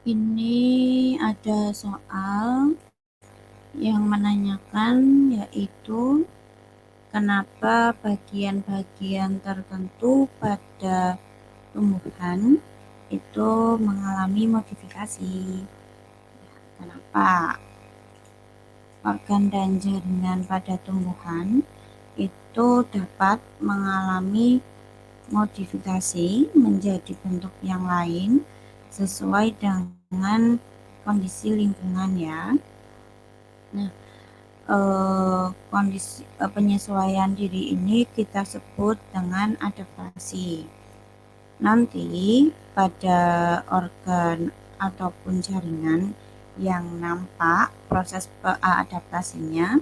Ini ada soal yang menanyakan yaitu kenapa bagian-bagian tertentu pada tumbuhan itu mengalami modifikasi. Kenapa? Organ dan jaringan pada tumbuhan itu dapat mengalami modifikasi menjadi bentuk yang lain sesuai dengan kondisi lingkungan ya. Nah, kondisi penyesuaian diri ini kita sebut dengan adaptasi. Nanti pada organ ataupun jaringan yang nampak proses adaptasinya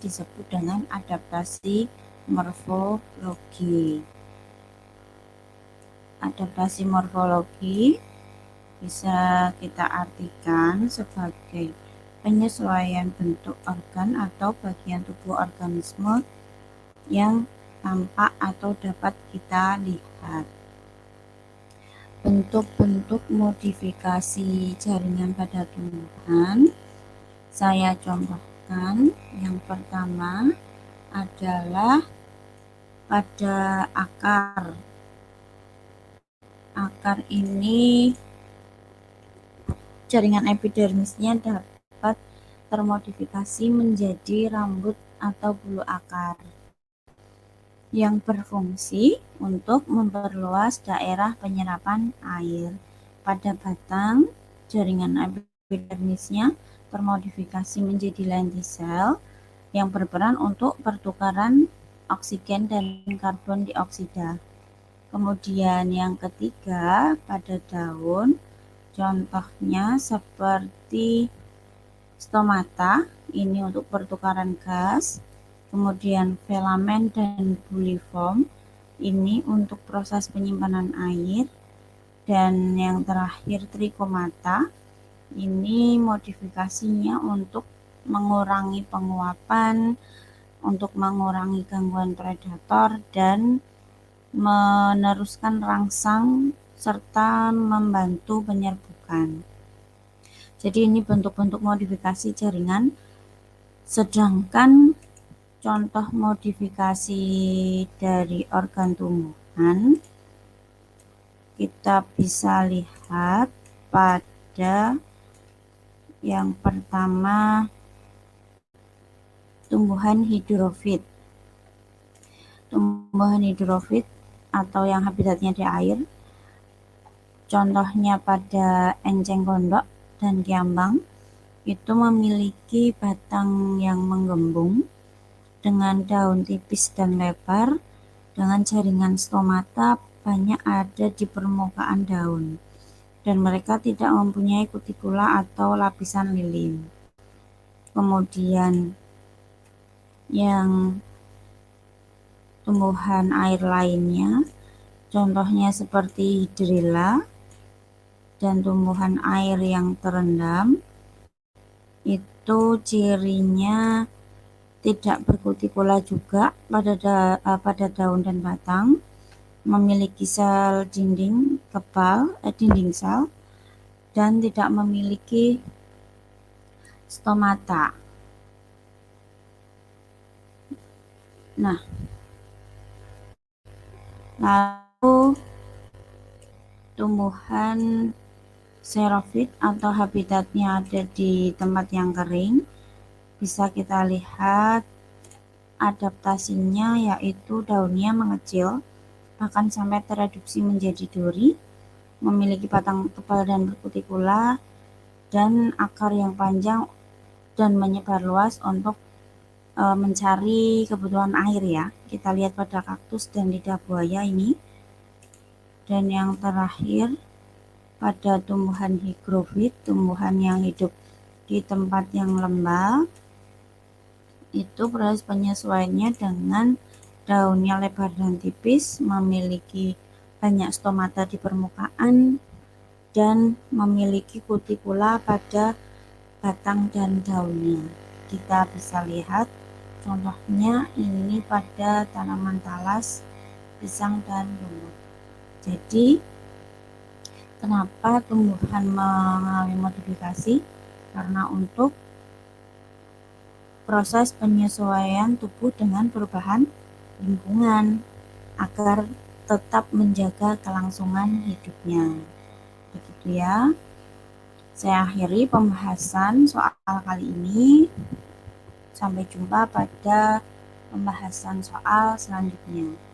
disebut dengan adaptasi morfologi. Adaptasi morfologi bisa kita artikan sebagai penyesuaian bentuk organ atau bagian tubuh organisme yang tampak atau dapat kita lihat. Bentuk-bentuk modifikasi jaringan pada tumbuhan saya contohkan. Yang pertama adalah pada akar. Akar ini jaringan epidermisnya dapat termodifikasi menjadi rambut atau bulu akar yang berfungsi untuk memperluas daerah penyerapan air. Pada batang, jaringan epidermisnya termodifikasi menjadi lentisel yang berperan untuk pertukaran oksigen dan karbon dioksida. Kemudian yang ketiga, pada daun, contohnya seperti stomata, ini untuk pertukaran gas. Kemudian filamen dan buliform, ini untuk proses penyimpanan air. Dan yang terakhir trichomata, ini modifikasinya untuk mengurangi penguapan, untuk mengurangi gangguan predator, dan meneruskan rangsang serta membantu penyerbukan. Jadi ini bentuk-bentuk modifikasi jaringan. Sedangkan contoh modifikasi dari organ tumbuhan kita bisa lihat pada yang pertama tumbuhan hidrofit. Tumbuhan hidrofit atau yang habitatnya di air, contohnya pada enceng gondok dan kiambang, itu memiliki batang yang menggembung dengan daun tipis dan lebar, dengan jaringan stomata banyak ada di permukaan daun, dan mereka tidak mempunyai kutikula atau lapisan lilin. Kemudian yang tumbuhan air lainnya, contohnya seperti hidrilla dan tumbuhan air yang terendam, itu cirinya tidak berkutikula juga pada daun dan batang, memiliki sel dinding kebal, dinding sel, dan tidak memiliki stomata. Nah, lalu tumbuhan xerophyte atau habitatnya ada di tempat yang kering, bisa kita lihat adaptasinya yaitu daunnya mengecil, bahkan sampai tereduksi menjadi duri, memiliki batang tebal dan berkutikula, dan akar yang panjang dan menyebar luas untuk mencari kebutuhan air ya. Kita lihat pada kaktus dan lidah buaya ini. Dan yang terakhir pada tumbuhan higrofit, tumbuhan yang hidup di tempat yang lembab, itu proses penyesuaiannya dengan daunnya lebar dan tipis, memiliki banyak stomata di permukaan, dan memiliki kutikula pada batang dan daunnya. Kita bisa lihat contohnya ini pada tanaman talas, pisang, dan lumut. Jadi Kenapa tumbuhan mengalami modifikasi? Karena untuk proses penyesuaian tubuh dengan perubahan lingkungan agar tetap menjaga kelangsungan hidupnya. Begitu ya. Saya akhiri pembahasan soal kali ini. Sampai jumpa pada pembahasan soal selanjutnya.